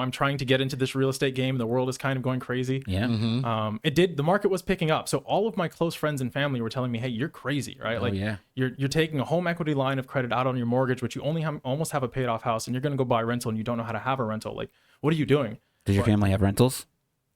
I'm trying to get into this real estate game. The world is kind of going crazy. Yeah. The market was picking up. So all of my close friends and family were telling me, hey, you're crazy, right? Oh, Like yeah. you're taking a home equity line of credit out on your mortgage, which you only almost have a paid off house, and you're going to go buy a rental and you don't know how to have a rental. Like, what are you doing? Does your family have rentals?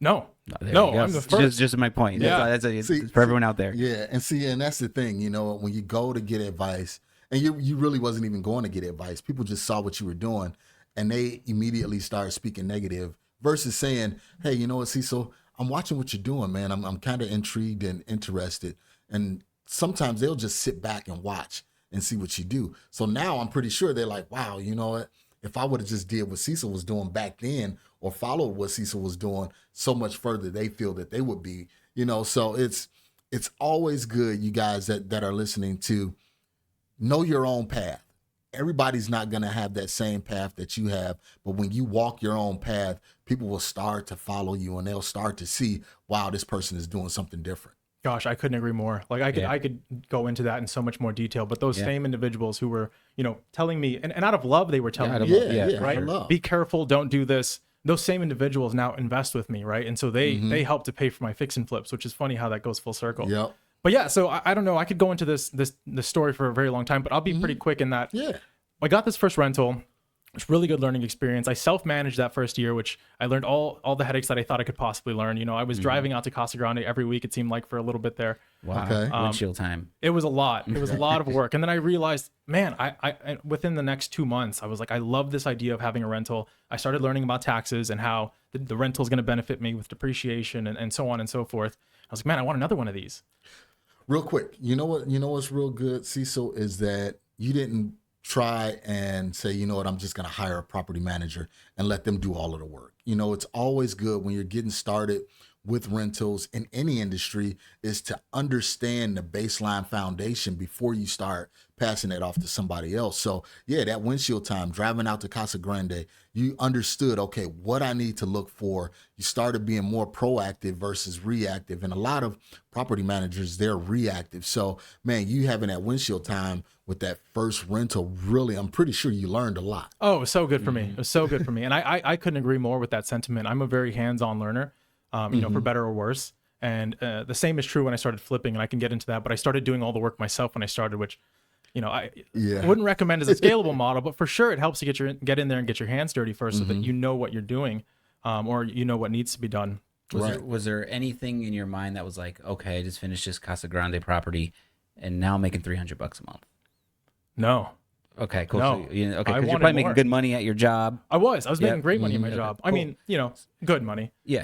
No, There no, you go. I'm the first. Just my point. Yeah. That's for everyone out there. Yeah, and that's the thing, when you go to get advice, and you really wasn't even going to get advice. People just saw what you were doing, and they immediately started speaking negative versus saying, hey, you know what, Cecil, I'm watching what you're doing, man. I'm kind of intrigued and interested. And sometimes they'll just sit back and watch and see what you do. So now I'm pretty sure they're like, wow, you know what? If I would have just did what Cecil was doing back then or followed what Cecil was doing, so much further they feel that they would be, So it's always good, you guys that are listening, to know your own path. Everybody's not going to have that same path that you have, but when you walk your own path, people will start to follow you and they'll start to see, wow, this person is doing something different. Gosh, I couldn't agree more. Like I could go into that in so much more detail, but those same individuals who were, telling me, and out of love, they were telling me, right? Love. Be careful, don't do this. Those same individuals now invest with me, right? And so they help to pay for my fix and flips, which is funny how that goes full circle. Yep. But yeah, so I don't know. I could go into this story for a very long time, but I'll be pretty quick in that. Yeah. I got this first rental. It's really good learning experience. I self-managed that first year, which I learned all the headaches that I thought I could possibly learn. I was driving out to Casa Grande every week, it seemed like, for a little bit there. Wow. Okay. Windshield time. It was a lot. It was a lot of work. And then I realized, man, I within the next 2 months, I was like, I love this idea of having a rental. I started learning about taxes and how the rental is going to benefit me with depreciation and so on and so forth. I was like, man, I want another one of these. Real quick, what's real good, Cecil, is that you didn't try and say, you know what, I'm just going to hire a property manager and let them do all of the work. It's always good when you're getting started with rentals in any industry is to understand the baseline foundation before you start passing it off to somebody else. So yeah, that windshield time, driving out to Casa Grande, you understood, okay, what I need to look for. You started being more proactive versus reactive. And a lot of property managers, they're reactive. So man, you having that windshield time with that first rental, really, I'm pretty sure you learned a lot. Oh, it was so good for me. It was so good for me. And I couldn't agree more with that sentiment. I'm a very hands-on learner, for better or worse. And the same is true when I started flipping, and I can get into that. But I started doing all the work myself when I started, which, I wouldn't recommend as a scalable model. But for sure, it helps to get in there and get your hands dirty first, so that you know what you're doing, or you know what needs to be done. Was there anything in your mind that was like, okay, I just finished this Casa Grande property, and now I'm making $300 a month? No. Okay, cool. No. So, you're I probably wanted making more. good money at your job. I was making great money at my Okay, job. cool. I mean, good money. Yeah.